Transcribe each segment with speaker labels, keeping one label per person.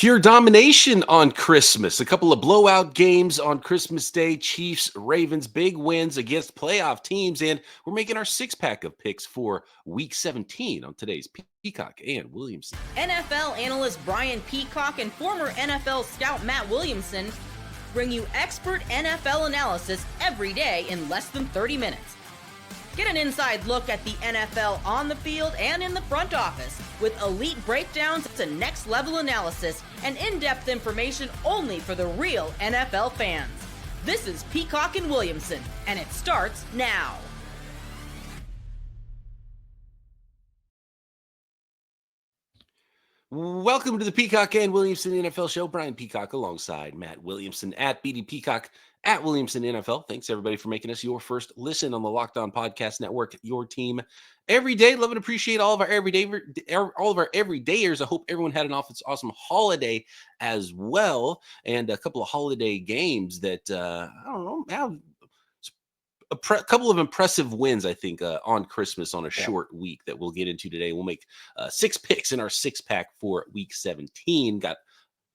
Speaker 1: Pure domination on Christmas. A couple of blowout games on Christmas Day. Chiefs, Ravens, big wins against playoff teams. And we're making our six-pack of picks for Week 17 on today's Peacock and Williamson.
Speaker 2: NFL analyst Brian Peacock and former NFL scout Matt Williamson bring you expert NFL analysis every day in less than 30 minutes. Get an inside look at the NFL on the field and in the front office with elite breakdowns to next-level analysis and in-depth information only for the real NFL fans. This is Peacock and Williamson, and it starts now.
Speaker 1: Welcome to the Peacock and Williamson NFL Show. Brian Peacock alongside Matt Williamson at BD Peacock at Williamson NFL. Thanks everybody for making us your first listen on the Locked On Podcast Network. Your team every day. Love and appreciate all of our everydayers. I hope everyone had an awesome holiday as well, and a couple of holiday games that have a couple of impressive wins, I think, on Christmas on a short week that we'll get into today. We'll make 6 picks in our six-pack for Week 17. Got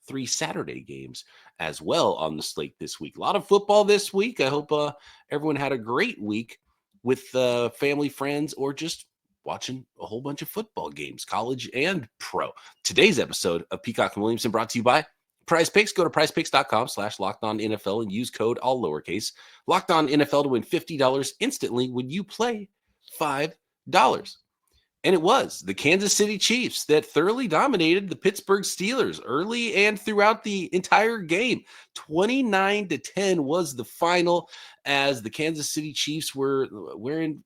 Speaker 1: 3 Saturday games as well on the slate this week. A lot of football this week. I hope everyone had a great week with family, friends, or just watching a whole bunch of football games, college and pro. Today's episode of Peacock and Williamson brought to you by Prize Picks. Go to prizepicks.com/LockedOnNFL and use code all lowercase LockedOnNFL to win $50 instantly when you play $5. And it was the Kansas City Chiefs that thoroughly dominated the Pittsburgh Steelers early and throughout the entire game. 29-10 was the final, as the Kansas City Chiefs were wearing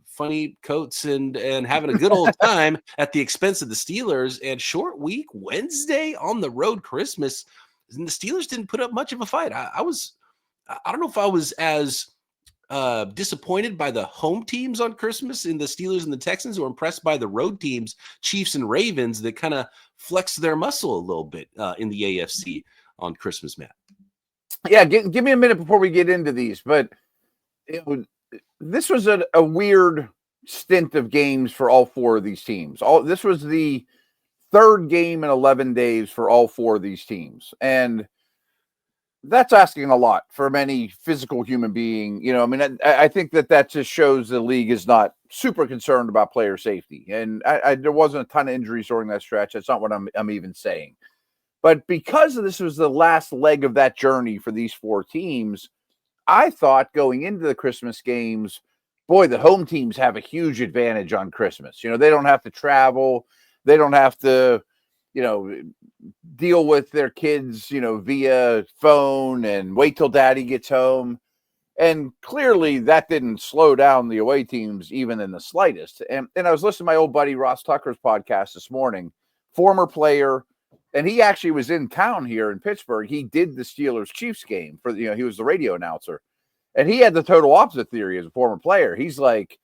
Speaker 1: funny coats and having a good old time at the expense of the Steelers. And short week, Wednesday on the road, Christmas, and the Steelers didn't put up much of a fight. I don't know if I was as disappointed by the home teams on Christmas in the Steelers and the Texans, or impressed by the road teams, Chiefs and Ravens, that kind of flexed their muscle a little bit in the AFC on Christmas, Matt.
Speaker 3: Yeah, give me a minute before we get into these, but this was a weird stint of games for all 4 of these teams. This was the third game in 11 days for all 4 of these teams, and that's asking a lot from any physical human being. I think that just shows the league is not super concerned about player safety. And there wasn't a ton of injuries during that stretch. That's not what I'm even saying. But because this was the last leg of that journey for these 4 teams, I thought going into the Christmas games, boy, the home teams have a huge advantage on Christmas. They don't have to travel. They don't have to, deal with their kids, via phone and wait till daddy gets home. And clearly that didn't slow down the away teams even in the slightest. And I was listening to my old buddy Ross Tucker's podcast this morning, former player, and he actually was in town here in Pittsburgh. He did the Steelers-Chiefs game for, he was the radio announcer. And he had the total opposite theory as a former player. He's like,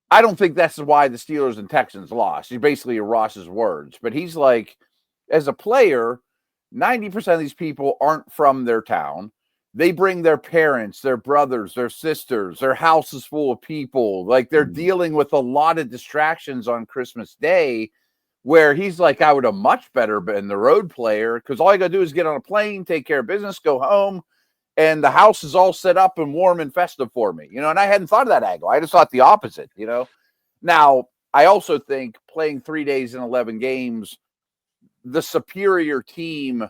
Speaker 3: I don't think that's why the Steelers and Texans lost. He's basically Ross's words. But he's like, as a player, 90% of these people aren't from their town. They bring their parents, their brothers, their sisters. Their house is full of people. Like, they're dealing with a lot of distractions on Christmas Day, where he's like, I would have much better been the road player, because all I got to do is get on a plane, take care of business, go home, and the house is all set up and warm and festive for me, and I hadn't thought of that angle. I just thought the opposite, Now, I also think playing 3 days in 11 games, the superior team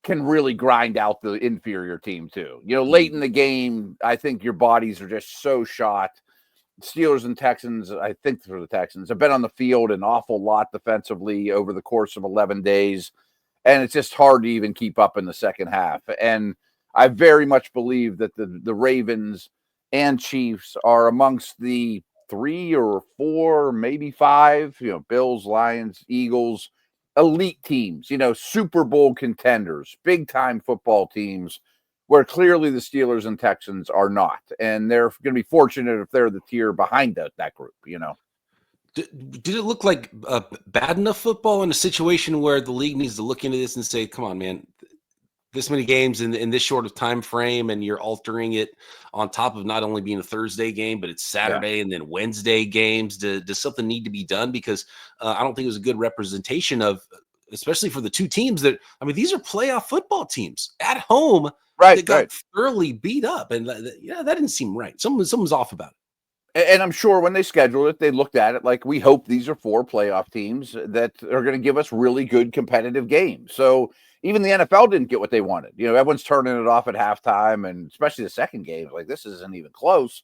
Speaker 3: can really grind out the inferior team too. Late in the game, I think your bodies are just so shot. Steelers and Texans, I think for the Texans, have been on the field an awful lot defensively over the course of 11 days, and it's just hard to even keep up in the second half. And I very much believe that the Ravens and Chiefs are amongst the 3 or 4, maybe 5, Bills, Lions, Eagles, elite teams, Super Bowl contenders, big-time football teams, where clearly the Steelers and Texans are not. And they're going to be fortunate if they're the tier behind that group,
Speaker 1: Did it look like bad enough football in a situation where the league needs to look into this and say, come on, man, this many games in this short of time frame, and you're altering it on top of not only being a Thursday game, but it's Saturday and then Wednesday games? Does something need to be done? Because I don't think it was a good representation of especially for the two teams that, I mean, these are playoff football teams at home
Speaker 3: Right,
Speaker 1: that got
Speaker 3: right.
Speaker 1: thoroughly beat up. And that didn't seem right. Someone's off about it.
Speaker 3: And I'm sure when they scheduled it, they looked at it like, we hope these are 4 playoff teams that are going to give us really good competitive games. So even the NFL didn't get what they wanted. Everyone's turning it off at halftime, and especially the second game, like, this isn't even close.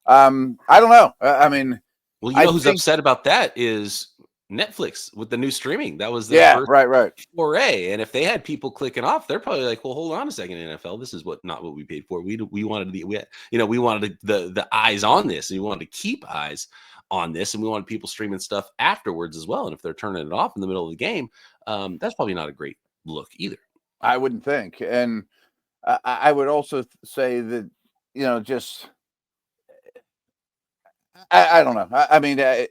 Speaker 3: I don't know. I mean,
Speaker 1: well, who's upset about that is Netflix with the new streaming. That was their first
Speaker 3: right.
Speaker 1: foray. And if they had people clicking off, they're probably like, well, hold on a second, NFL. This is not what we paid for. We wanted we wanted the eyes on this, and we wanted to keep eyes on this, and we wanted people streaming stuff afterwards as well. And if they're turning it off in the middle of the game, that's probably not a great look either.
Speaker 3: I wouldn't think. And I would also say that, just I don't know. I mean, I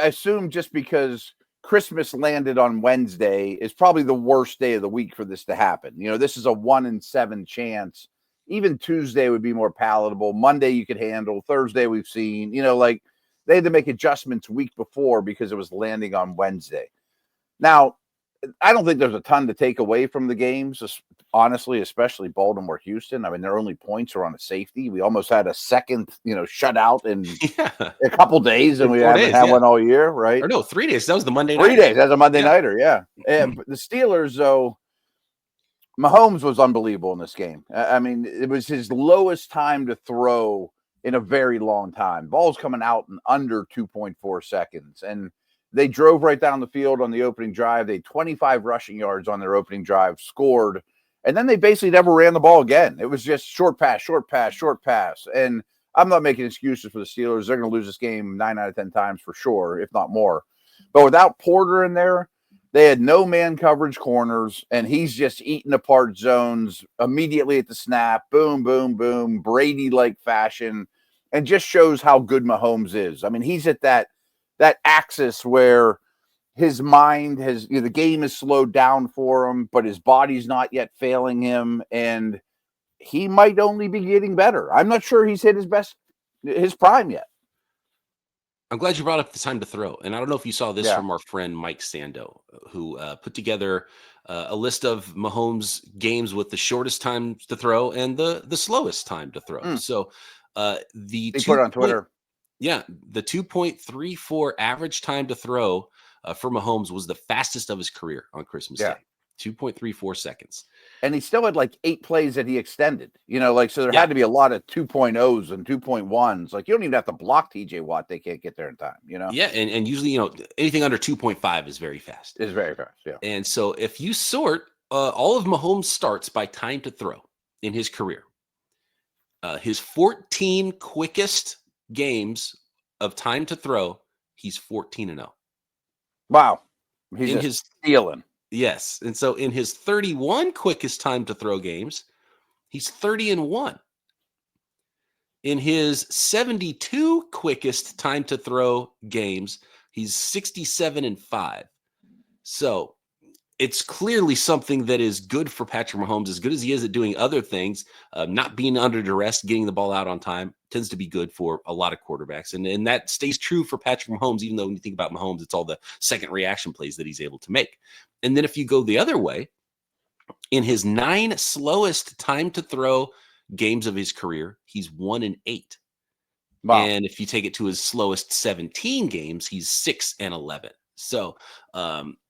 Speaker 3: assume just because Christmas landed on Wednesday is probably the worst day of the week for this to happen. This is a 1 in 7 chance. Even Tuesday would be more palatable. Monday you could handle. Thursday we've seen. Like, they had to make adjustments week before because it was landing on Wednesday. Now, I don't think there's a ton to take away from the games, honestly, especially Baltimore, Houston. I mean, their only points are on a safety. We almost had a second, shutout in a couple days, and we haven't had one all year, right?
Speaker 1: Or no, 3 days. That was the Monday night.
Speaker 3: 3 days. That's a Monday nighter, yeah. And the Steelers, though, Mahomes was unbelievable in this game. I mean, it was his lowest time to throw in a very long time. Ball's coming out in under 2.4 seconds, and they drove right down the field on the opening drive. They had 25 rushing yards on their opening drive, scored, and then they basically never ran the ball again. It was just short pass, short pass, short pass. And I'm not making excuses for the Steelers. They're going to lose this game 9 out of 10 times for sure, if not more. But without Porter in there, they had no man coverage corners, and he's just eating apart zones immediately at the snap. Boom, boom, boom, Brady-like fashion, and just shows how good Mahomes is. I mean, he's at that axis where his mind has, the game is slowed down for him, but his body's not yet failing him, and he might only be getting better. I'm not sure he's hit his prime yet.
Speaker 1: I'm glad you brought up the time to throw. And I don't know if you saw this from our friend Mike Standout, who put together a list of Mahomes games with the shortest time to throw and the slowest time to throw. So he
Speaker 3: put it on Twitter.
Speaker 1: Yeah, the 2.34 average time to throw for Mahomes was the fastest of his career on Christmas Day. 2.34 seconds.
Speaker 3: And he still had like 8 plays that he extended. So there had to be a lot of 2.0s and 2.1s. Like, you don't even have to block TJ Watt. They can't get there in time,
Speaker 1: Yeah, and usually, anything under 2.5 is very fast.
Speaker 3: It's very fast, yeah.
Speaker 1: And so if you sort all of Mahomes' starts by time to throw in his career, his 14 quickest games of time to throw, he's 14-0.
Speaker 3: Wow. He's stealing.
Speaker 1: Yes. And so in his 31 quickest time to throw games, he's 30-1. In his 72 quickest time to throw games, he's 67-5. So it's clearly something that is good for Patrick Mahomes, as good as he is at doing other things. Not being under duress, getting the ball out on time tends to be good for a lot of quarterbacks. And that stays true for Patrick Mahomes, even though when you think about Mahomes, it's all the second reaction plays that he's able to make. And then if you go the other way, in his 9 slowest time to throw games of his career, he's 1-8. Wow. And if you take it to his slowest 17 games, he's 6-11. So,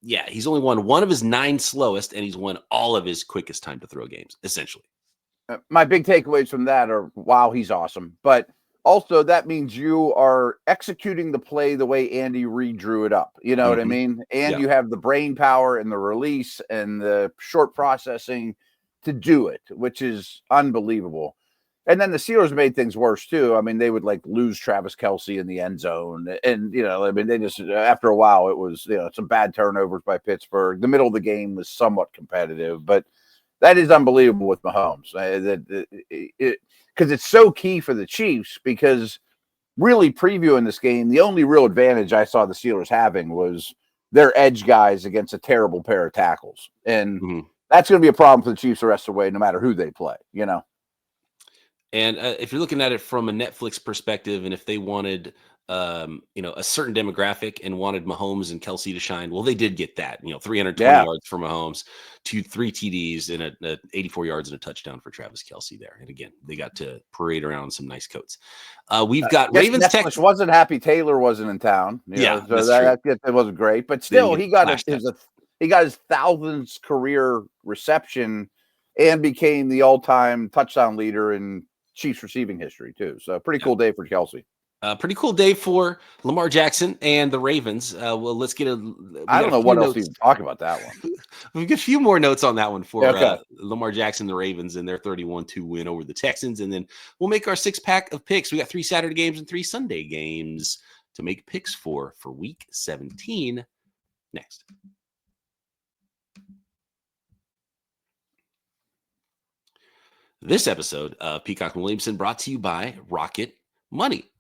Speaker 1: he's only won one of his 9 slowest, and he's won all of his quickest time to throw games, essentially.
Speaker 3: My big takeaways from that are, wow, he's awesome. But also that means you are executing the play the way Andy Reid drew it up. You know what I mean? And you have the brain power and the release and the short processing to do it, which is unbelievable. And then the Steelers made things worse too. I mean, they would lose Travis Kelce in the end zone. And, they just, after a while, it was, some bad turnovers by Pittsburgh. The middle of the game was somewhat competitive, but that is unbelievable with Mahomes. Because it's so key for the Chiefs, because really previewing this game, the only real advantage I saw the Steelers having was their edge guys against a terrible pair of tackles. And that's going to be a problem for the Chiefs the rest of the way, no matter who they play, And
Speaker 1: if you're looking at it from a Netflix perspective, and if they wanted a certain demographic and wanted Mahomes and Kelsey to shine. Well, they did get that, 320
Speaker 3: Yeah.
Speaker 1: yards for Mahomes, 3 TDs and a 84 yards and a touchdown for Travis Kelsey there. And again, they got to parade around some nice coats. We've got Ravens.
Speaker 3: Netflix wasn't happy Taylor wasn't in town.
Speaker 1: Yeah,
Speaker 3: so
Speaker 1: that's true.
Speaker 3: It wasn't great, but still he got his 1,000th career reception and became the all-time touchdown leader in Chiefs receiving history too. So pretty cool day for Kelsey.
Speaker 1: Pretty cool day for Lamar Jackson and the Ravens. Well, let's get
Speaker 3: I don't know what else to talk about that one.
Speaker 1: We've got a few more notes on that one for Lamar Jackson, the Ravens, and their 31-2 win over the Texans. And then we'll make our 6-pack of picks. We got 3 Saturday games and 3 Sunday games to make picks for week 17 next. This episode of Peacock and Williamson brought to you by Rocket Money.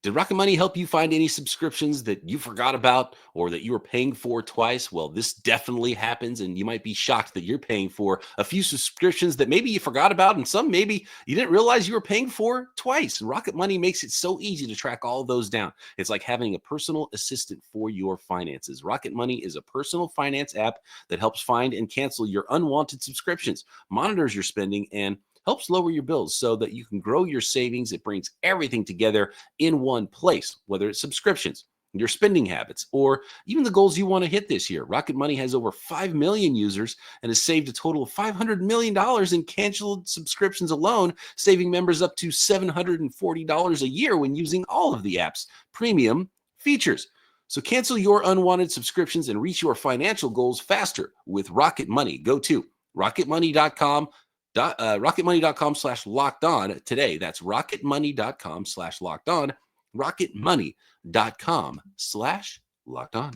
Speaker 1: Did Rocket Money help you find any subscriptions that you forgot about or that you were paying for twice? Well, this definitely happens, and you might be shocked that you're paying for a few subscriptions that maybe you forgot about, and some maybe you didn't realize you were paying for twice. And Rocket Money makes it so easy to track all of those down. It's like having a personal assistant for your finances. Rocket Money is a personal finance app that helps find and cancel your unwanted subscriptions, monitors your spending, and helps lower your bills so that you can grow your savings. It brings everything together in one place, whether it's subscriptions, your spending habits, or even the goals you want to hit this year. Rocket Money has over 5 million users and has saved a total of $500 million in canceled subscriptions alone, saving members up to $740 a year when using all of the app's premium features. So cancel your unwanted subscriptions and reach your financial goals faster with Rocket Money. Go to rocketmoney.com. rocketmoney.com/locked-on today. That's rocketmoney.com/locked-on. rocketmoney.com/locked-on.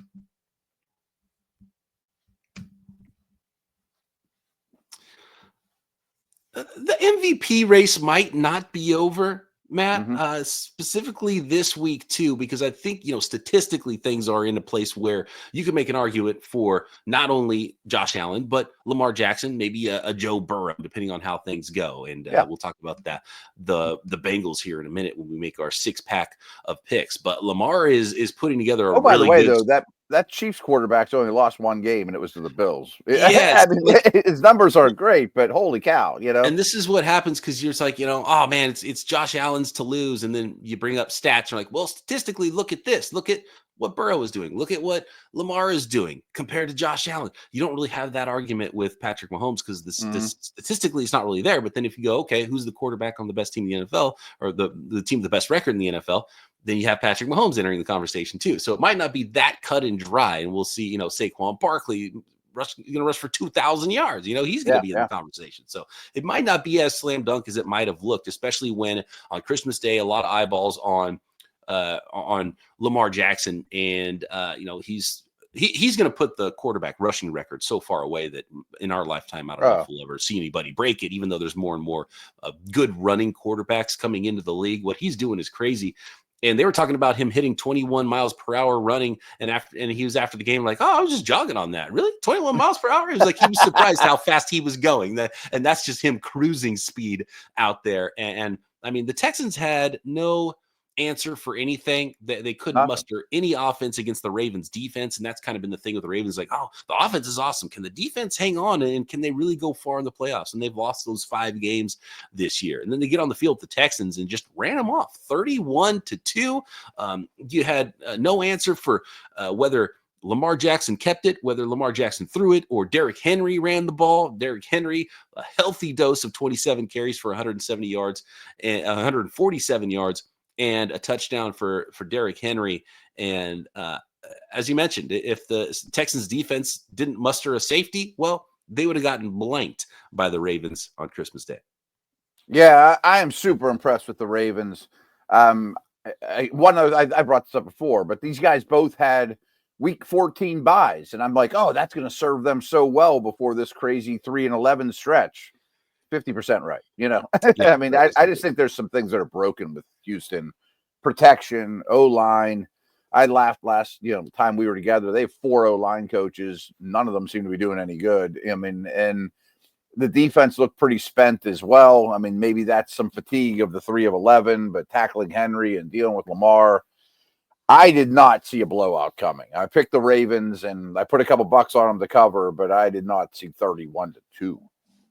Speaker 1: The MVP race might not be over, Matt, specifically this week too, because I think, statistically things are in a place where you can make an argument for not only Josh Allen, but Lamar Jackson, maybe a Joe Burrow, depending on how things go. And we'll talk about that, the Bengals here in a minute when we make our 6-pack of picks. But Lamar is putting together a
Speaker 3: by
Speaker 1: really
Speaker 3: the way,
Speaker 1: good...
Speaker 3: though, that Chiefs quarterback's only lost one game, and it was to the Bills.
Speaker 1: Yes.
Speaker 3: I mean, his numbers aren't great, but holy cow,
Speaker 1: And this is what happens because you're just like, oh man, it's Josh Allen's to lose, and then you bring up stats. You're like, well, statistically, look at this. Look at what Burrow is doing. Look at what Lamar is doing compared to Josh Allen. You don't really have that argument with Patrick Mahomes because this statistically it's not really there. But then if you go, okay, who's the quarterback on the best team in the NFL or the team with the best record in the NFL? Then you have Patrick Mahomes entering the conversation too. So it might not be that cut and dry. And we'll see, Saquon Barkley going to rush for 2,000 yards. He's going to be in the conversation. So it might not be as slam dunk as it might have looked, especially when on Christmas Day, a lot of eyeballs on Lamar Jackson. And, he's going to put the quarterback rushing record so far away that in our lifetime, I don't know if we'll ever see anybody break it, even though there's more and more good running quarterbacks coming into the league. What he's doing is crazy. And they were talking about him hitting 21 miles per hour running. And he was after the game like, oh, I was just jogging on that. Really? 21 miles per hour? He was like, he was surprised how fast he was going. And that's just him cruising speed out there. And I mean, the Texans had no answer for anything. They couldn't muster any offense against the Ravens defense. And that's kind of been the thing with the Ravens. Like, oh, the offense is awesome. Can the defense hang on? And can they really go far in the playoffs? And they've lost those 5 games this year. And then they get on the field with the Texans and just ran them off 31-2. You had no answer for whether Lamar Jackson kept it, whether Lamar Jackson threw it, or Derrick Henry ran the ball. Derrick Henry, a healthy dose of 27 carries for 170 yards and 147 yards. And a touchdown for Derrick Henry. And as you mentioned, if the Texans defense didn't muster a safety, well, they would have gotten blanked by the Ravens on Christmas Day.
Speaker 3: Yeah, I am super impressed with the Ravens. I brought this up before, but these guys both had week 14 buys. And I'm like, oh, that's going to serve them so well before this crazy 3-11 stretch. 50% right. I mean, I just think there's some things that are broken with Houston. Protection, O-line. I laughed last, time we were together. They have 4 O-line coaches. None of them seem to be doing any good. I mean, and the defense looked pretty spent as well. I mean, maybe that's some fatigue of the 3 of 11, but tackling Henry and dealing with Lamar. I did not see a blowout coming. I picked the Ravens, and I put a couple bucks on them to cover, but I did not see 31-2.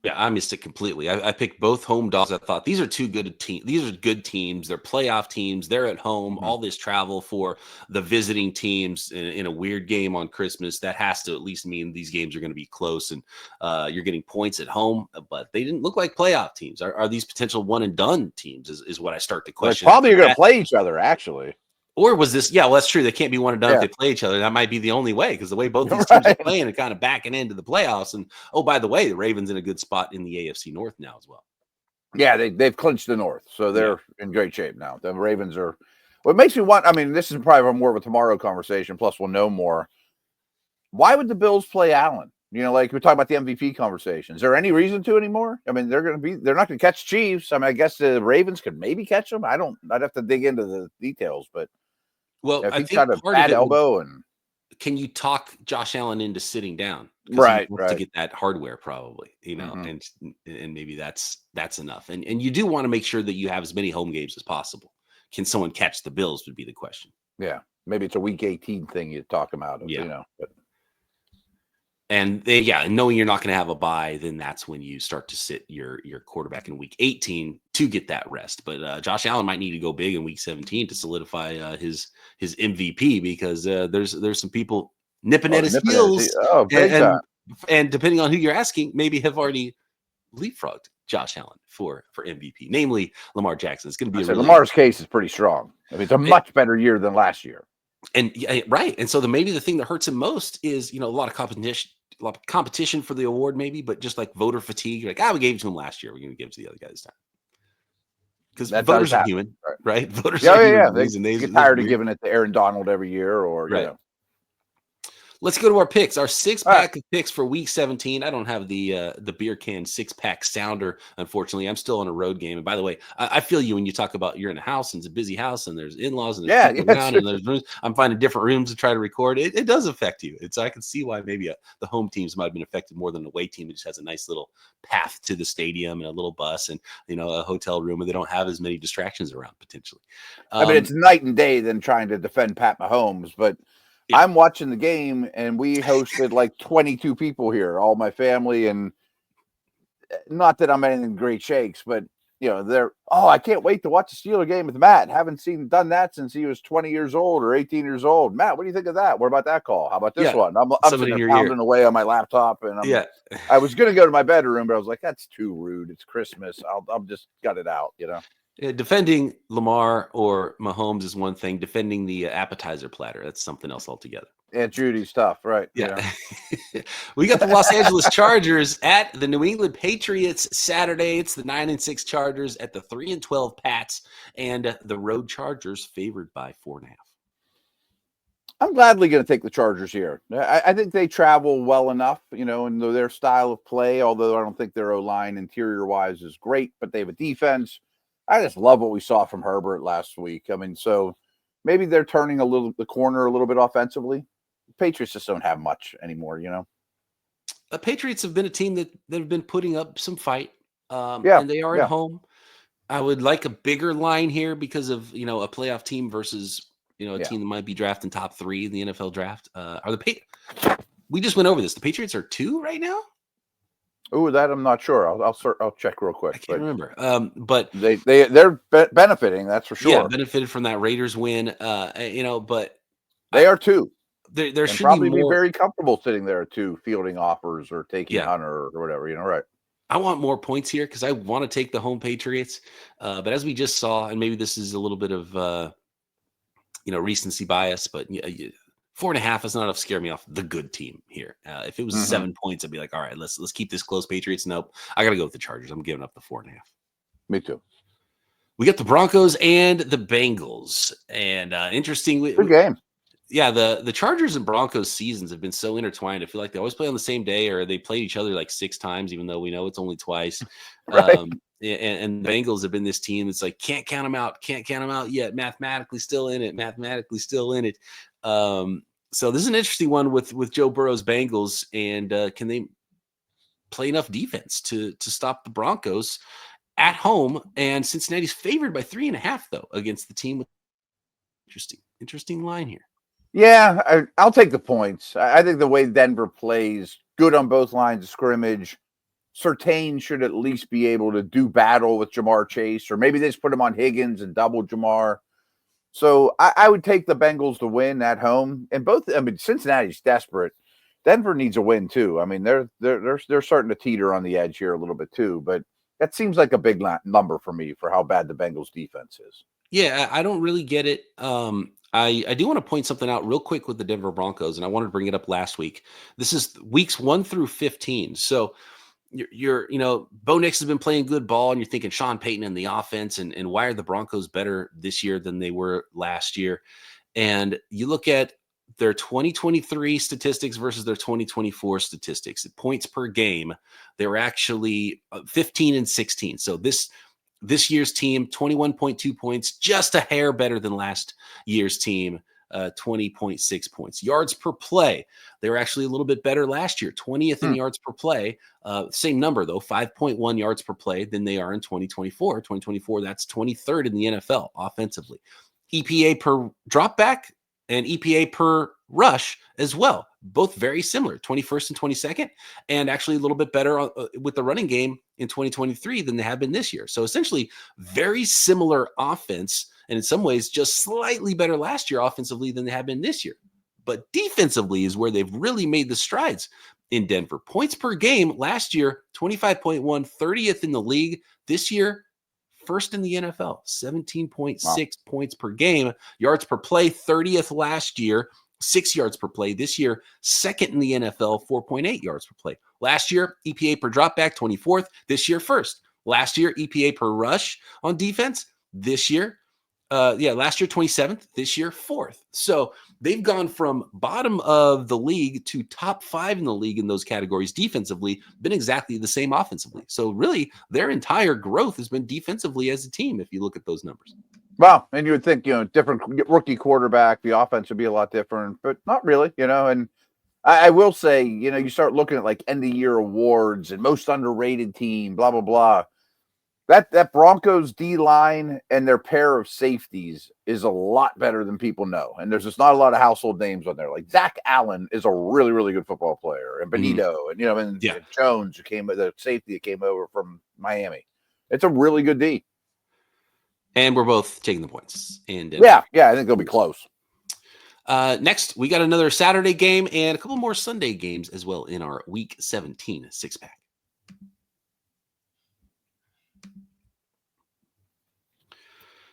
Speaker 1: Yeah, I missed it completely. I picked both home dogs. I thought these are two good teams. These are good teams. They're playoff teams. They're at home.
Speaker 3: Mm-hmm.
Speaker 1: All this travel for the visiting teams in a weird game on Christmas. That has to at least mean these games are going to be close, and you're getting points at home. But they didn't look like playoff teams. Are these potential one and done teams? Is what I start to question.
Speaker 3: Well, probably you're going to play each other, actually.
Speaker 1: Or was this? Yeah, well, that's true. They can't be one and done if they play each other. That might be the only way, because the way both these teams are playing and kind of backing into the playoffs. And oh, by the way, the Ravens in a good spot in the AFC North now as well.
Speaker 3: Yeah, they've clinched the North, so they're in great shape now. The Ravens are. What makes me want? I mean, this is probably more of a tomorrow conversation. Plus, we'll know more. Why would the Bills play Allen? Like we're talking about the MVP conversation. Is there any reason to anymore? I mean, they're not going to catch Chiefs. I mean, I guess the Ravens could maybe catch them. I'd have to dig into the details, but.
Speaker 1: Well,
Speaker 3: I think
Speaker 1: he's got
Speaker 3: a bad elbow, and
Speaker 1: can you talk Josh Allen into sitting down?
Speaker 3: Right.
Speaker 1: To get that hardware, probably, and maybe that's enough. And you do want to make sure that you have as many home games as possible. Can someone catch the Bills? Would be the question.
Speaker 3: Yeah, maybe it's a week 18 thing you talk about. But.
Speaker 1: And knowing you're not going to have a bye, then that's when you start to sit your quarterback in week 18 to get that rest. But Josh Allen might need to go big in week 17 to solidify his MVP, because there's some people nipping at his heels. And depending on who you're asking, maybe have already leapfrogged Josh Allen for MVP, namely Lamar Jackson. It's going to be
Speaker 3: Lamar's case is pretty strong. I mean, it's a much better year than last year.
Speaker 1: And right. And so maybe the thing that hurts him most is, a lot of competition for the award, maybe, but just like voter fatigue. You're like, we gave it to him last year. We're going to give it to the other guy this time. Because voters are human, right? Voters are human.
Speaker 3: They get tired of giving it to Aaron Donald every year, or,
Speaker 1: Let's go to our picks. Our 6-pack of picks for week 17. I don't have the beer can 6-pack sounder, unfortunately. I'm still on a road game. And by the way, I feel you when you talk about you're in a house and it's a busy house and there's in-laws and there's people around and there's rooms. I'm finding different rooms to try to record. It does affect you. I can see why maybe the home teams might have been affected more than the away team. It just has a nice little path to the stadium and a little bus and a hotel room, and they don't have as many distractions around potentially.
Speaker 3: I mean, it's night and day than trying to defend Pat Mahomes, but. Yeah. I'm watching the game, and we hosted like 22 people here, all my family, and not that I'm in great shakes, but I can't wait to watch the Steeler game with Matt. Haven't done that since he was 20 years old or 18 years old. Matt, what do you think of that? What about that call? How about this one? I'm pounding away on my laptop, and I was going to go to my bedroom, but I was like, that's too rude. It's Christmas. I'll just gut it out,
Speaker 1: Defending Lamar or Mahomes is one thing. Defending the appetizer platter, that's something else altogether.
Speaker 3: Aunt Judy's tough, right?
Speaker 1: Yeah. We got the Los Angeles Chargers at the New England Patriots Saturday. It's the 9-6 Chargers at the 3-12 Pats, and the road Chargers favored by 4.5.
Speaker 3: I'm gladly going to take the Chargers here. I think they travel well enough, in their style of play, although I don't think their O-line interior-wise is great, but they have a defense. I just love what we saw from Herbert last week. I mean, so maybe they're turning the corner a little bit offensively. The Patriots just don't have much anymore,
Speaker 1: The Patriots have been a team that have been putting up some fight, and they are at home. I would like a bigger line here because of, a playoff team versus, a team that might be drafting top 3 in the NFL draft. We just went over this. The Patriots are 2 right now?
Speaker 3: Oh, that I'm not sure. I'll check real quick.
Speaker 1: I can't remember. But
Speaker 3: they're benefiting. That's for sure.
Speaker 1: Yeah, benefited from that Raiders win. But
Speaker 3: they are 2.
Speaker 1: There should
Speaker 3: probably
Speaker 1: be
Speaker 3: very comfortable sitting there at 2, fielding offers or taking Hunter or whatever. Right.
Speaker 1: I want more points here because I want to take the home Patriots. But as we just saw, and maybe this is a little bit of recency bias, but 4.5 is not enough to scare me off the good team here. If it was 7 points, I'd be like, all right, let's keep this close. Patriots. Nope. I got to go with the Chargers. I'm giving up the 4.5.
Speaker 3: Me too.
Speaker 1: We got the Broncos and the Bengals. And interesting.
Speaker 3: Good game.
Speaker 1: Yeah, the Chargers and Broncos seasons have been so intertwined. I feel like they always play on the same day, or they played each other like 6 times, even though we know it's only twice.
Speaker 3: Right.
Speaker 1: And the Bengals have been this team that's like, can't count them out yet. Mathematically still in it. So this is an interesting one with Joe Burrow's Bengals, and can they play enough defense to stop the Broncos at home? And Cincinnati's favored by 3.5 though against the team. Interesting. Interesting line here.
Speaker 3: Yeah, I'll take the points. I think the way Denver plays, good on both lines of scrimmage. Surtain should at least be able to do battle with Jamar Chase, or maybe they just put him on Higgins and double Jamar. So I would take the Bengals to win at home. And Cincinnati's desperate. Denver needs a win too. I mean, they're starting to teeter on the edge here a little bit too. But that seems like a big number for me for how bad the Bengals defense is.
Speaker 1: Yeah, I don't really get it. I do want to point something out real quick with the Denver Broncos, and I wanted to bring it up last week. This is weeks 1 through 15. So Bo Nix has been playing good ball, and you're thinking Sean Payton and the offense, and why are the Broncos better this year than they were last year? And you look at their 2023 statistics versus their 2024 statistics. Points per game, they were actually 15 and 16. So this year's team, 21.2 points, just a hair better than last year's team, 20.6 points. Yards per play, they were actually a little bit better last year, 20th in yards per play. Same number, though, 5.1 yards per play than they are in 2024. 2024, that's 23rd in the NFL offensively. EPA per dropback and EPA per rush as well. Both very similar, 21st and 22nd, and actually a little bit better with the running game in 2023 than they have been this year. So essentially very similar offense, and in some ways just slightly better last year offensively than they have been this year. But defensively is where they've really made the strides in Denver. Points per game last year, 25.1, 30th in the league. This year, first in the NFL, 17.6 points per game. Yards per play, 30th last year, 6 yards per play. This year, second in the NFL, 4.8 yards per play. Last year, EPA per dropback, 24th. This year, first. Last year, EPA per rush on defense. This year, last year, 27th. This year, 4th. So they've gone from bottom of the league to top 5 in the league in those categories defensively, been exactly the same offensively. So really, their entire growth has been defensively as a team, if you look at those numbers.
Speaker 3: Well, and you would think, different rookie quarterback, the offense would be a lot different, but not really, and I will say, you start looking at like end of year awards and most underrated team, blah, blah, blah. That Broncos D line and their pair of safeties is a lot better than people know. And there's just not a lot of household names on there. Like Zach Allen is a really, really good football player, and Benito, and and Jones, the safety that came over from Miami. It's a really good D.
Speaker 1: And we're both taking the points. And
Speaker 3: yeah, I think they'll be close.
Speaker 1: Next, we got another Saturday game and a couple more Sunday games as well in our Week 17 six-pack.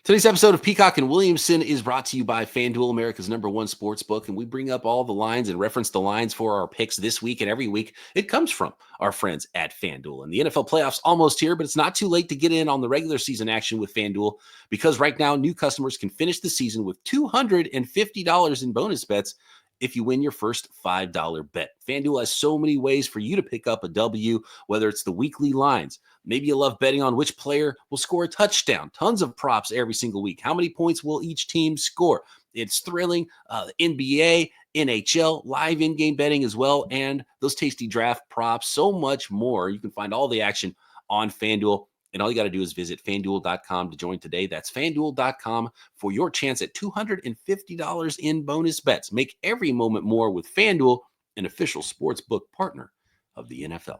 Speaker 1: Today's episode of Peacock and Williamson is brought to you by FanDuel, America's #1 sportsbook, and we bring up all the lines and reference the lines for our picks this week and every week. It comes from our friends at FanDuel. And the NFL playoffs almost here, but it's not too late to get in on the regular season action with FanDuel, because right now new customers can finish the season with $250 in bonus bets if you win your first $5 bet. FanDuel has so many ways for you to pick up a W, whether it's the weekly lines. Maybe you love betting on which player will score a touchdown. Tons of props every single week. How many points will each team score? It's thrilling. NBA, NHL, live in-game betting as well, and those tasty draft props, so much more. You can find all the action on FanDuel. And all you got to do is visit FanDuel.com to join today. That's FanDuel.com for your chance at $250 in bonus bets. Make every moment more with FanDuel, an official sportsbook partner of the NFL.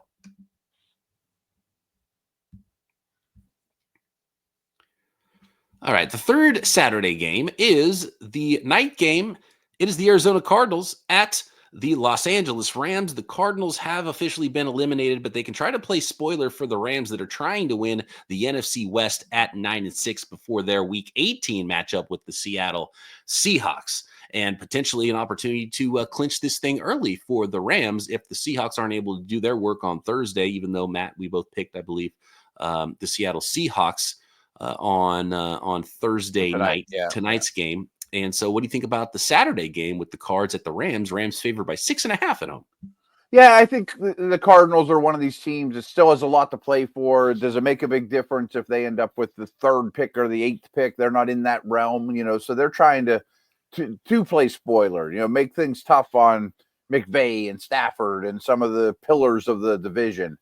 Speaker 1: All right, the third Saturday game is the night game. It is the Arizona Cardinals at the Los Angeles Rams. The Cardinals have officially been eliminated, but they can try to play spoiler for the Rams that are trying to win the NFC West at 9-6 before their Week 18 matchup with the Seattle Seahawks, and potentially an opportunity to clinch this thing early for the Rams if the Seahawks aren't able to do their work on Thursday, even though, Matt, we both picked, I believe, the Seattle Seahawks on Thursday night, tonight's game. And so what do you think about the Saturday game with the Cards at the Rams? Rams favored by 6.5 at home.
Speaker 3: Yeah, I think the Cardinals are one of these teams that still has a lot to play for. Does it make a big difference if they end up with the 3rd pick or the 8th pick? They're not in that realm, so they're trying to play spoiler, make things tough on McVay and Stafford and some of the pillars of the division.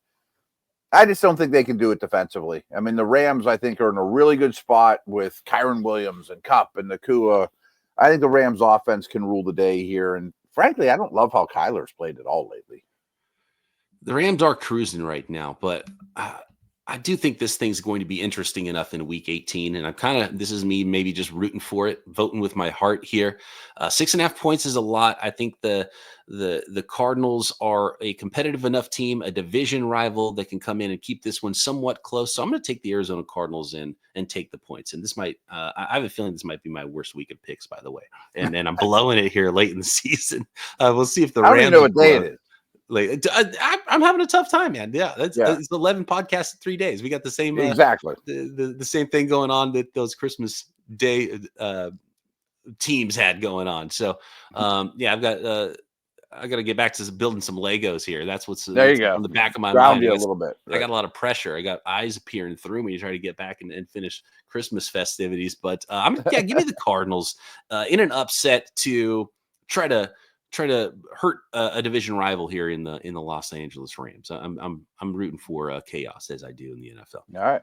Speaker 3: I just don't think they can do it defensively. I mean, the Rams, I think, are in a really good spot with Kyren Williams and Kupp and Nakua. I think the Rams offense can rule the day here. And frankly, I don't love how Kyler's played at all lately.
Speaker 1: The Rams are cruising right now, but I do think this thing's going to be interesting enough in week 18. And this is me maybe just rooting for it, voting with my heart here. 6.5 points is a lot. I think the Cardinals are a competitive enough team, a division rival that can come in and keep this one somewhat close. So I'm going to take the Arizona Cardinals in and take the points. And this might, I have a feeling this might be my worst week of picks, by the way. And then I'm blowing it here late in the season. We'll see if the Rams.
Speaker 3: I don't even know what day it is.
Speaker 1: Like I'm having a tough time, man. Yeah, it's 11 podcasts in 3 days. We got the same
Speaker 3: exactly
Speaker 1: the same thing going on that those Christmas Day teams had going on. So I got to get back to building some Legos here. That's what's
Speaker 3: there. You go
Speaker 1: on the back of my
Speaker 3: Ground
Speaker 1: mind.
Speaker 3: You a little bit. Right.
Speaker 1: I got a lot of pressure. I got eyes peering through me to try to get back and finish Christmas festivities. But give me the Cardinals in an upset to try to hurt a division rival here in the Los Angeles Rams. I'm rooting for chaos as I do in the NFL.
Speaker 3: All right.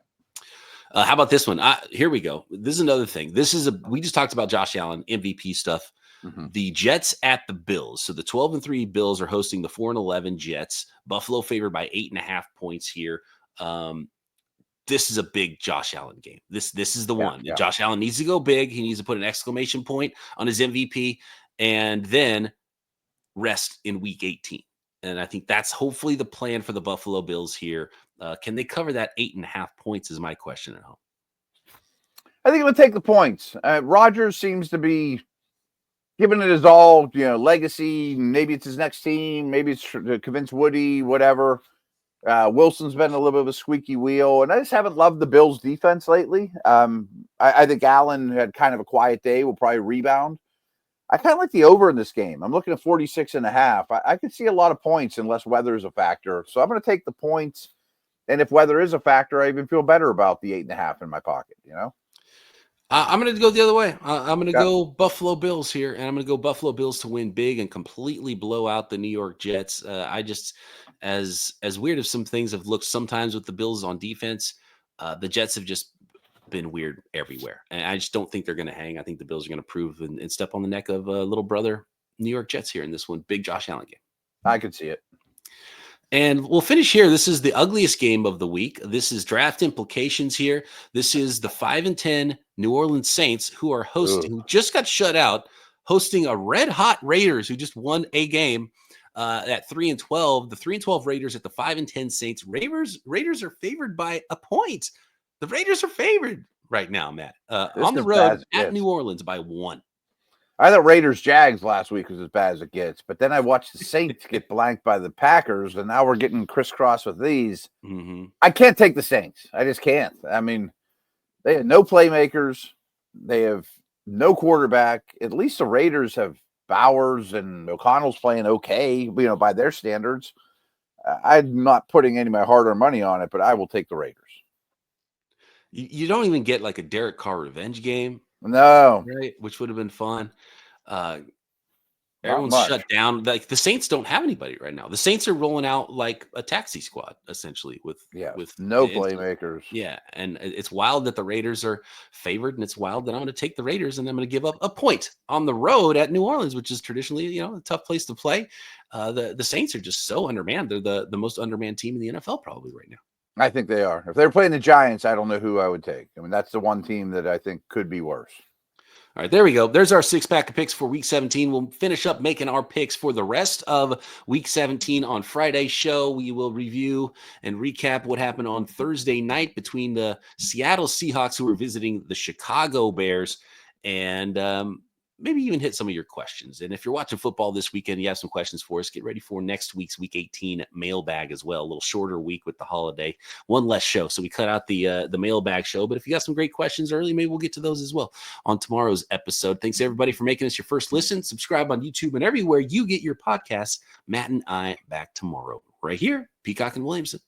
Speaker 1: How about this one? Here we go. This is another thing. We just talked about Josh Allen MVP stuff. Mm-hmm. The Jets at the Bills. So the 12-3 Bills are hosting the 4-11 Jets. Buffalo favored by 8.5 points here. This is a big Josh Allen game. This is the one. Yeah. Josh Allen needs to go big. He needs to put an exclamation point on his MVP and then rest in week 18. And I think that's hopefully the plan for the Buffalo Bills here. Can they cover that 8.5 points is my question at home.
Speaker 3: I think it would take the points. Rodgers seems to be giving it his all, legacy. Maybe it's his next team. Maybe it's to convince Woody, whatever. Wilson's been a little bit of a squeaky wheel. And I just haven't loved the Bills defense lately. I think Allen had kind of a quiet day. Will probably rebound. I kind of like the over in this game. I'm looking at 46.5. I could see a lot of points unless weather is a factor. So I'm going to take the points. And if weather is a factor, I even feel better about the 8.5 in my pocket,
Speaker 1: I'm going to go the other way. I'm going to go Buffalo Bills here, and I'm going to go Buffalo Bills to win big and completely blow out the New York Jets. As weird as some things have looked sometimes with the Bills on defense, the Jets have just been weird everywhere. And I just don't think they're going to hang. I think the Bills are going to prove and step on the neck of little brother New York Jets here in this one. Big Josh Allen game.
Speaker 3: I could see it.
Speaker 1: And we'll finish here. This is the ugliest game of the week. This is draft implications here. This is the 5-10 New Orleans Saints who are who just got shut out, hosting a red hot Raiders who just won a game at 3-12. The 3-12 Raiders at the 5-10 Saints. Raiders are favored by a point. The Raiders are favored right now, Matt, on the road at New Orleans by 1.
Speaker 3: I thought Raiders-Jags last week was as bad as it gets, but then I watched the Saints get blanked by the Packers, and now we're getting crisscrossed with these. Mm-hmm. I can't take the Saints. I just can't. I mean, they have no playmakers. They have no quarterback. At least the Raiders have Bowers, and O'Connell's playing okay, by their standards. I'm not putting any of my hard-earned money on it, but I will take the Raiders.
Speaker 1: You don't even get like a Derek Carr revenge game.
Speaker 3: No.
Speaker 1: Right, which would have been fun. Everyone's shut down. Like the Saints don't have anybody right now. The Saints are rolling out like a taxi squad, essentially, with
Speaker 3: no playmakers.
Speaker 1: Yeah, and it's wild that the Raiders are favored, and it's wild that I'm going to take the Raiders, and I'm going to give up a point on the road at New Orleans, which is traditionally, a tough place to play. The Saints are just so undermanned. They're the most undermanned team in the NFL probably right now.
Speaker 3: I think they are. If they're playing the Giants, I don't know who I would take. I mean, that's the one team that I think could be worse.
Speaker 1: All right, there we go. There's our 6-pack of picks for Week 17. We'll finish up making our picks for the rest of Week 17 on Friday's show. We will review and recap what happened on Thursday night between the Seattle Seahawks, who were visiting the Chicago Bears, and maybe even hit some of your questions. And if you're watching football this weekend, you have some questions for us, get ready for next week's Week 18 mailbag as well. A little shorter week with the holiday, one less show. So we cut out the mailbag show. But if you got some great questions early, maybe we'll get to those as well on tomorrow's episode. Thanks everybody for making us your first listen. Subscribe on YouTube and everywhere you get your podcasts. Matt and I back tomorrow right here. Peacock and Williamson.